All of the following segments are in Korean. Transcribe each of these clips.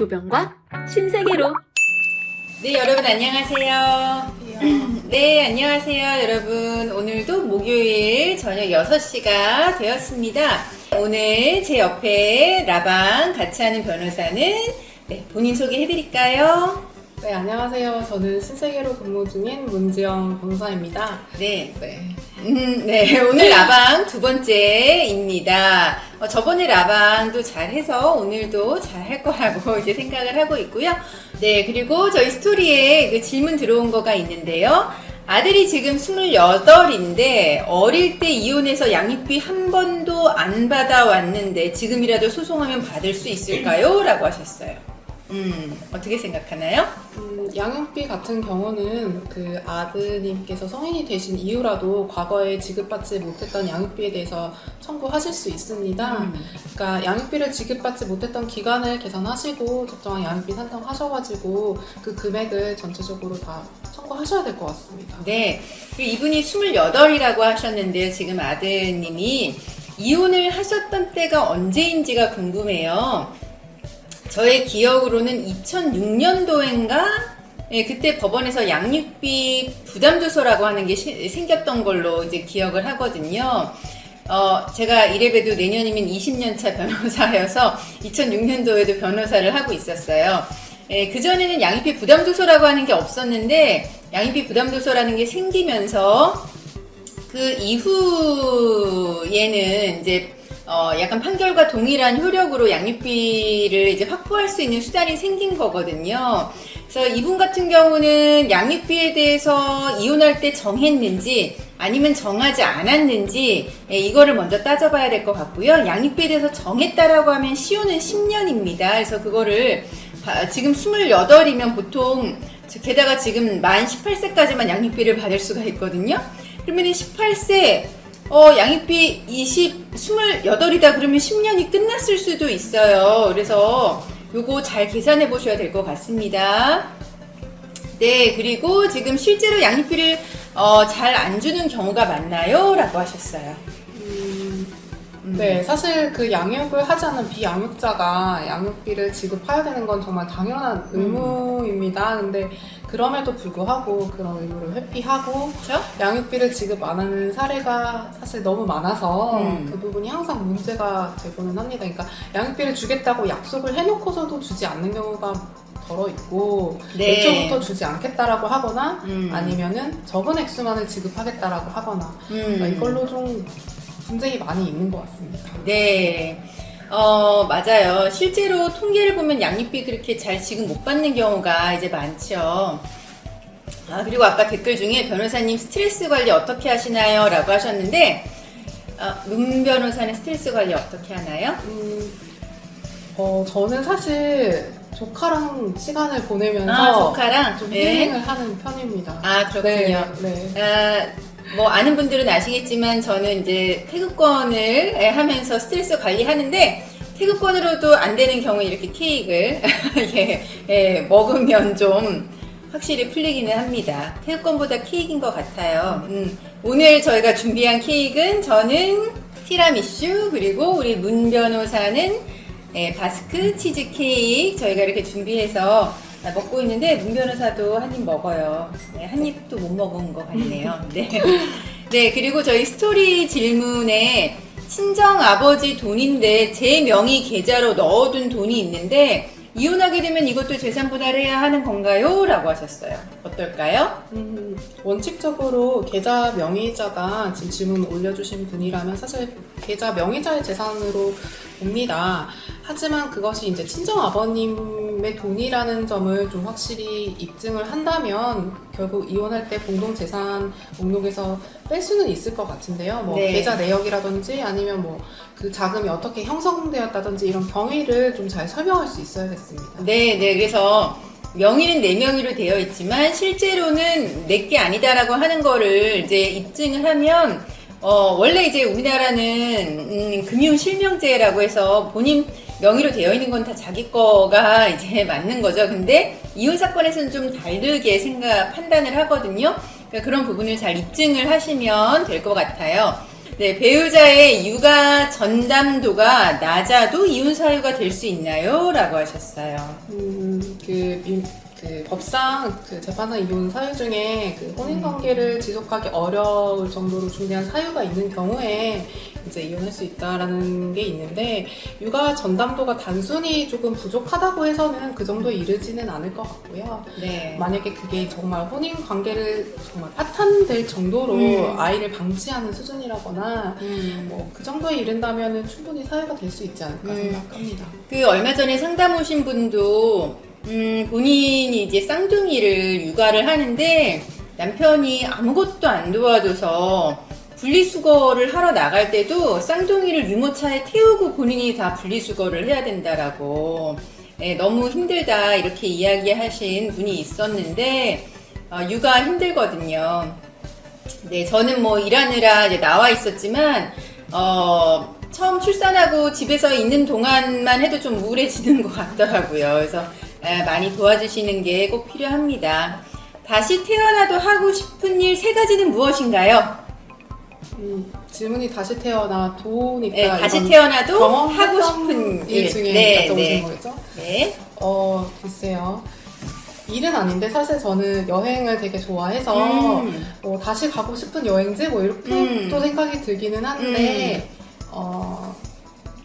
조병과 신세계로. 네, 여러분 안녕하세요. 네, 안녕하세요, 여러분. 오늘도 목요일 저녁 6시가 되었습니다. 오늘 제 옆에 라방 같이 하는 변호사는 본인 소개해드릴까요? 네, 안녕하세요. 저는 신세계로 근무 중인 문지영 변호사입니다. 네. 네, 오늘 라방 두 번째입니다. 저번에 라방도 잘해서 오늘도 잘 할 거라고 이제 생각을 하고 있고요. 네, 그리고 저희 스토리에 그 질문 들어온 거가 있는데요. 아들이 지금 28인데 어릴 때 이혼해서 양육비 한 번도 안 받아왔는데 지금이라도 소송하면 받을 수 있을까요? 라고 하셨어요. 어떻게 생각하나요? 양육비 같은 경우는 그 아드님께서 성인이 되신 이후라도 과거에 지급받지 못했던 양육비에 대해서 청구하실 수 있습니다. 그러니까 양육비를 지급받지 못했던 기간을 계산하시고 적정한 양육비 산정하셔가지고 그 금액을 전체적으로 다 청구하셔야 될 것 같습니다. 네, 그리고 이분이 28이라고 하셨는데요. 지금 아드님이 이혼을 하셨던 때가 언제인지가 궁금해요. 저의 기억으로는 2006년도인가? 네, 그때 법원에서 양육비 부담조서라고 하는 게 생겼던 걸로 이제 기억을 하거든요. 제가 이래봬도 내년이면 20년차 변호사여서 2006년도에도 변호사를 하고 있었어요. 그전에는 양육비 부담조서라고 하는 게 없었는데, 양육비 부담조서라는 게 생기면서 그 이후에는 이제 약간 판결과 동일한 효력으로 양육비를 이제 확보할 수 있는 수단이 생긴 거거든요. 그래서 이분 같은 경우는 양육비에 대해서 이혼할 때 정했는지 아니면 정하지 않았는지 이거를 먼저 따져봐야 될 것 같고요. 양육비에 대해서 정했다라고 하면 시효는 10년입니다. 그래서 그거를 지금 28이면 보통 게다가 지금 만 18세까지만 양육비를 받을 수가 있거든요. 그러면 18세 양육비 28이다 그러면 10년이 끝났을 수도 있어요. 그래서 요거 잘 계산해 보셔야 될 것 같습니다. 네, 그리고 지금 실제로 양육비를 잘 안 주는 경우가 많나요? 라고 하셨어요. 네, 사실 그 양육을 하지 않은 비양육자가 양육비를 지급해야 되는 건 정말 당연한 의무입니다. 근데 그럼에도 불구하고 그런 의무를 회피하고 그렇죠? 양육비를 지급 안 하는 사례가 사실 너무 많아서 그 부분이 항상 문제가 되고는 합니다. 그러니까 양육비를 주겠다고 약속을 해놓고서도 주지 않는 경우가 덜어 있고 네. 애초부터 주지 않겠다라고 하거나 아니면은 적은 액수만을 지급하겠다라고 하거나 그러니까 이걸로 좀 분쟁이 많이 있는 것 같습니다. 네. 맞아요. 실제로 통계를 보면 양육비 그렇게 잘 지급 못 받는 경우가 이제 많죠. 그리고 아까 댓글 중에 변호사님 스트레스 관리 어떻게 하시나요? 라고 하셨는데, 문 변호사는 스트레스 관리 어떻게 하나요? 저는 사실 조카랑 시간을 보내면서 조카랑? 좀 네. 힐링을 하는 편입니다. 그렇군요. 네. 뭐 아는 분들은 아시겠지만 저는 이제 태극권을 하면서 스트레스 관리하는데 태극권으로도 안 되는 경우에 이렇게 케이크를 먹으면 좀 확실히 풀리기는 합니다. 태극권보다 케이크인 것 같아요. 오늘 저희가 준비한 케이크는 저는 티라미슈 그리고 우리 문 변호사는 바스크 치즈 케이크 저희가 이렇게 준비해서 먹고 있는데 문 변호사도 한 입 먹어요. 한 입도 못 먹은 것 같네요. 네. 네, 그리고 저희 스토리 질문에 친정 아버지 돈인데 제 명의 계좌로 넣어둔 돈이 있는데 이혼하게 되면 이것도 재산 분할해야 하는 건가요? 라고 하셨어요. 어떨까요? 원칙적으로 계좌 명의자가 지금 질문 올려주신 분이라면 사실 계좌 명의자의 재산으로 봅니다. 하지만 그것이 이제 친정 아버님의 돈이라는 점을 좀 확실히 입증을 한다면 결국 이혼할 때 공동재산 목록에서 뺄 수는 있을 것 같은데요. 뭐 네. 계좌 내역이라든지 아니면 뭐 그 자금이 어떻게 형성되었다든지 이런 경위를 좀 잘 설명할 수 있어야겠습니다. 네. 그래서 명의는 내 명의로 되어 있지만 실제로는 내게 아니다라고 하는 거를 이제 입증을 하면 원래 이제 우리나라는 금융실명제라고 해서 본인 명의로 되어 있는 건 다 자기 거가 이제 맞는 거죠. 근데 이혼 사건에서는 좀 다르게 판단을 하거든요. 그러니까 그런 부분을 잘 입증을 하시면 될 것 같아요. 네, 배우자의 육아 전담도가 낮아도 이혼 사유가 될 수 있나요? 라고 하셨어요. 법상 재판상 이혼 사유 중에 혼인 관계를 지속하기 어려울 정도로 중대한 사유가 있는 경우에 이제 이혼할 수 있다라는 게 있는데, 육아 전담도가 단순히 조금 부족하다고 해서는 그 정도에 이르지는 않을 것 같고요. 네. 만약에 그게 정말 혼인 관계를 정말 파탄될 정도로 아이를 방치하는 수준이라거나 뭐 그 정도에 이른다면은 충분히 사유가 될 수 있지 않을까 생각합니다. 그 얼마 전에 상담 오신 분도 본인이 이제 쌍둥이를 육아를 하는데 남편이 아무것도 안 도와줘서 분리수거를 하러 나갈 때도 쌍둥이를 유모차에 태우고 본인이 다 분리수거를 해야 된다라고, 네, 너무 힘들다 이렇게 이야기하신 분이 있었는데, 육아 힘들거든요. 네, 저는 뭐 일하느라 이제 나와 있었지만 처음 출산하고 집에서 있는 동안만 해도 좀 우울해지는 것 같더라고요. 그래서 많이 도와주시는 게 꼭 필요합니다. 다시 태어나도 하고 싶은 일 3가지는 무엇인가요? 질문이 다시 태어나도니까, 네, 다시 태어나도 하고 경험했던 싶은 일 일. 중에 네, 여쭤보신 네. 거겠죠? 네. 글쎄요. 일은 아닌데 사실 저는 여행을 되게 좋아해서 다시 가고 싶은 여행지 뭐 이렇게 또 생각이 들기는 한데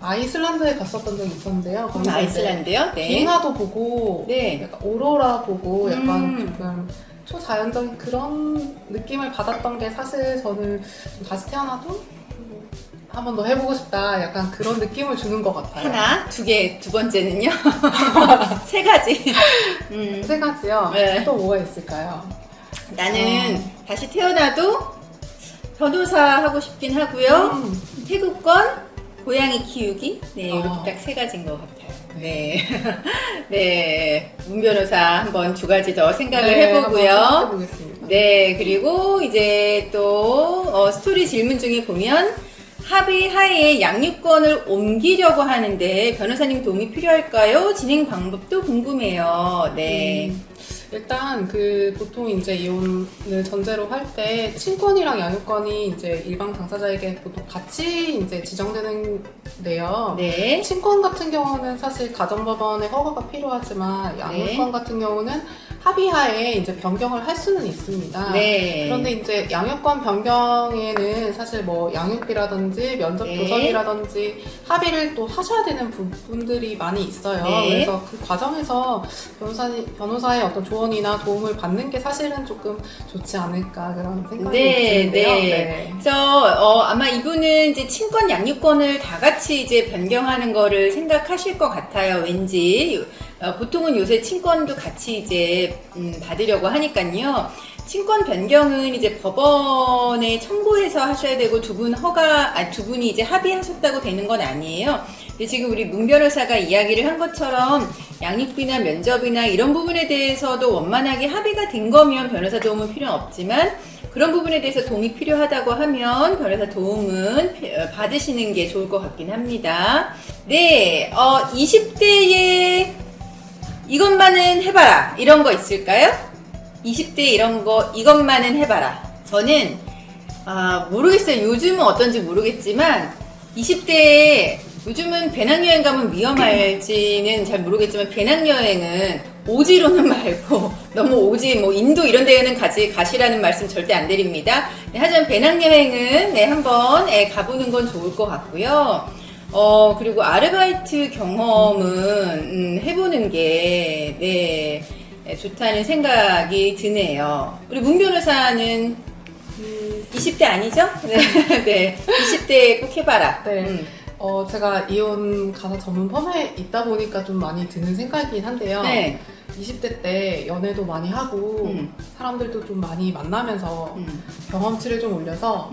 아이슬란드에 갔었던 적이 있었는데요. 거기서 아이슬란드요? 이제 네. 빙하도 보고 네. 약간 오로라 보고 약간 조금 초자연적인 그런 느낌을 받았던 게 사실 저는 좀 다시 태어나도 한 번 더 해보고 싶다, 약간 그런 느낌을 주는 것 같아요. 하나, 2개, 2번째는요? 3가지. 3가지요? 네. 또 뭐가 있을까요? 나는 다시 태어나도 변호사 하고 싶긴 하고요. 태국권, 고양이 키우기. 네, 이렇게 딱 3가지인 것 같아요. 네. 네. 문 변호사 한번 2가지 더 생각을 해보고요. 한번 해보겠습니다. 네, 그리고 이제 또 스토리 질문 중에 보면 합의 하에 양육권을 옮기려고 하는데 변호사님 도움이 필요할까요? 진행 방법도 궁금해요. 네. 일단 보통 이제 이혼을 전제로 할 때 친권이랑 양육권이 이제 일방 당사자에게 보통 같이 이제 지정되는데요. 네. 친권 같은 경우는 사실 가정법원의 허가가 필요하지만 양육권 같은 경우는 합의하에 이제 변경을 할 수는 있습니다. 네. 그런데 이제 양육권 변경에는 사실 뭐 양육비라든지 면접 네. 교섭이라든지 합의를 또 하셔야 되는 부분들이 많이 있어요. 네. 그래서 그 과정에서 변호사의 어떤 조언이나 도움을 받는 게 사실은 조금 좋지 않을까 그런 생각이 네, 드는데요. 네. 그래서 아마 이분은 이제 친권, 양육권을 다 같이 이제 변경하는 거를 생각하실 것 같아요. 왠지 보통은 요새 친권도 같이 이제 받으려고 하니까요. 친권 변경은 이제 법원에 청구해서 하셔야 되고 두 분이 이제 합의하셨다고 되는 건 아니에요. 근데 지금 우리 문 변호사가 이야기를 한 것처럼 양육비나 면접이나 이런 부분에 대해서도 원만하게 합의가 된 거면 변호사 도움은 필요 없지만 그런 부분에 대해서 도움이 필요하다고 하면 변호사 도움은 받으시는 게 좋을 것 같긴 합니다. 네, 20대에 이것만은 해봐라 이런 거 있을까요? 20대 이것만은 해봐라. 저는 모르겠어요. 요즘은 어떤지 모르겠지만 20대에 요즘은 배낭여행 가면 위험할지는 잘 모르겠지만 배낭여행은 오지로는 말고 너무 오지 뭐 인도 이런 데는 가시라는 말씀 절대 안 드립니다. 네, 하지만 배낭여행은 한번 가보는 건 좋을 것 같고요. 그리고 아르바이트 경험은 해보는 게 좋다는 생각이 드네요. 우리 문 변호사는 20대 아니죠? 네, 네. 20대에 꼭 해봐라. 네. 제가 이혼 가사 전문 펌에 있다 보니까 좀 많이 드는 생각이긴 한데요. 네. 20대 때 연애도 많이 하고 사람들도 좀 많이 만나면서 경험치를 좀 올려서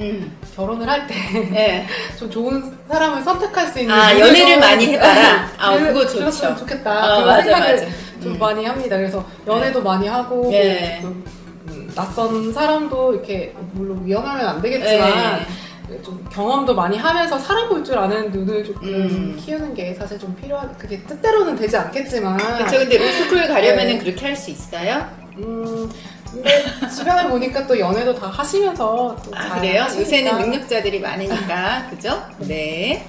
결혼을 할 때 좀 네. 좋은 사람을 선택할 수 있는 연애를 많이 해봐라. 그거 좋죠. 그랬으면 좋겠다. 그런 맞아, 생각을 맞아. 좀 많이 합니다. 그래서 연애도 많이 하고 네. 조금, 낯선 사람도 이렇게 물론 위험하면 안 되겠지만 네. 좀 경험도 많이 하면서 사람 볼 줄 아는 눈을 조금 키우는 게 사실 좀 그게 뜻대로는 되지 않겠지만. 그렇죠. 근데 로스쿨 가려면은 네. 그렇게 할 수 있어요? 근데 주변에 보니까 또 연애도 다 하시면서 또 아, 잘 그래요? 하시니까. 요새는 능력자들이 많으니까. 그죠? 네.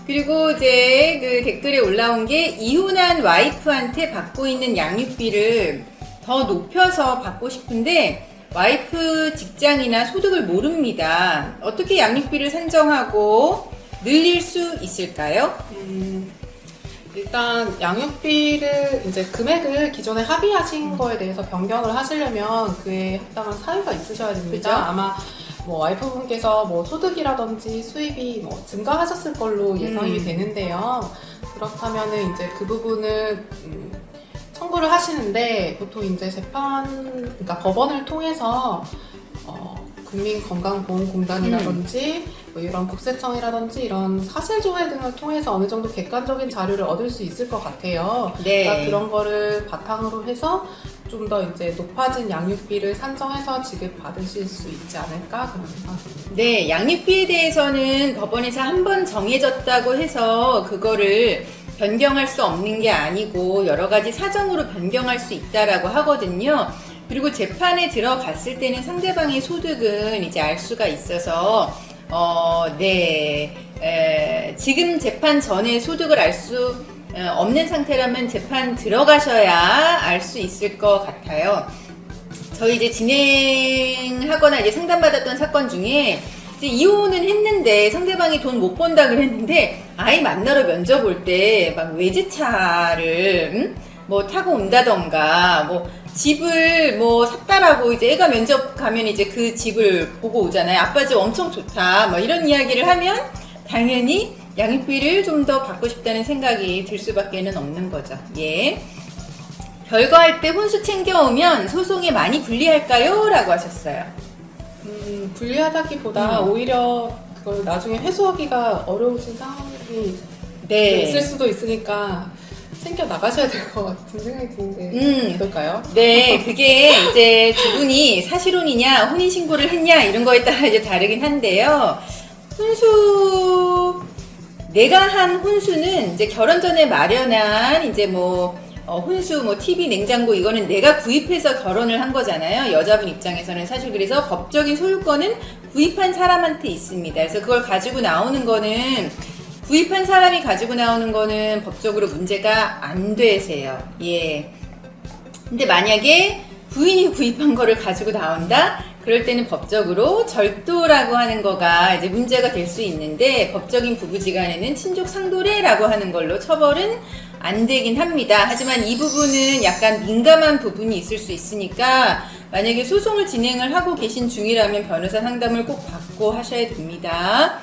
그리고 이제 그 댓글에 올라온 게 이혼한 와이프한테 받고 있는 양육비를 더 높여서 받고 싶은데 와이프 직장이나 소득을 모릅니다. 어떻게 양육비를 산정하고 늘릴 수 있을까요? 일단 양육비를 이제 금액을 기존에 합의하신 거에 대해서 변경을 하시려면 그에 합당한 사유가 있으셔야 됩니다. 그죠? 아마 뭐 와이프분께서 뭐 소득이라든지 수입이 뭐 증가하셨을 걸로 예상이 되는데요. 그렇다면은 이제 그 부분을 청구를 하시는데 보통 이제 그러니까 법원을 통해서 국민건강보험공단이라든지 뭐 이런 국세청이라든지 이런 사실조회 등을 통해서 어느 정도 객관적인 자료를 얻을 수 있을 것 같아요. 네. 그러니까 그런 거를 바탕으로 해서 좀 더 이제 높아진 양육비를 산정해서 지급받으실 수 있지 않을까 그런 생각입니다. 네, 양육비에 대해서는 법원에서 한 번 정해졌다고 해서 그거를 변경할 수 없는 게 아니고 여러 가지 사정으로 변경할 수 있다라고 하거든요. 그리고 재판에 들어갔을 때는 상대방의 소득은 이제 알 수가 있어서 지금 재판 전에 소득을 알 수 없는 상태라면 재판 들어가셔야 알 수 있을 것 같아요. 저희 이제 진행하거나 이제 상담받았던 사건 중에 이제 이혼은 했는데 상대방이 돈 못 번다 그랬는데 아이 만나러 면접 올 때 막 외제차를 뭐 타고 온다던가 뭐 집을 뭐 샀다라고 이제 애가 면접 가면 이제 그 집을 보고 오잖아요. 아빠 집 엄청 좋다. 뭐 이런 이야기를 하면 당연히 양육비를 좀 더 받고 싶다는 생각이 들 수밖에는 없는 거죠. 예. 별거할 때 혼수 챙겨오면 소송에 많이 불리할까요? 라고 하셨어요. 불리하다기보다 오히려 그걸 나중에 회수하기가 어려우신 상황이 네. 있을 수도 있으니까 챙겨 나가셔야 될 것 같은 생각이 드는데 어떨까요? 네, 그게 이제 두 분이 사실혼이냐, 혼인신고를 했냐, 이런 거에 따라 이제 다르긴 한데요. 내가 한 혼수는 이제 결혼 전에 마련한 이제 혼수, TV, 냉장고, 이거는 내가 구입해서 결혼을 한 거잖아요. 여자분 입장에서는 사실 그래서 법적인 소유권은 구입한 사람한테 있습니다. 그래서 그걸 가지고 나오는 거는 구입한 사람이 가지고 나오는 거는 법적으로 문제가 안 되세요. 예. 근데 만약에 부인이 구입한 거를 가지고 나온다? 그럴 때는 법적으로 절도라고 하는 거가 이제 문제가 될 수 있는데 법적인 부부지간에는 친족 상도례라고 하는 걸로 처벌은 안 되긴 합니다. 하지만 이 부분은 약간 민감한 부분이 있을 수 있으니까 만약에 소송을 진행을 하고 계신 중이라면 변호사 상담을 꼭 받고 하셔야 됩니다.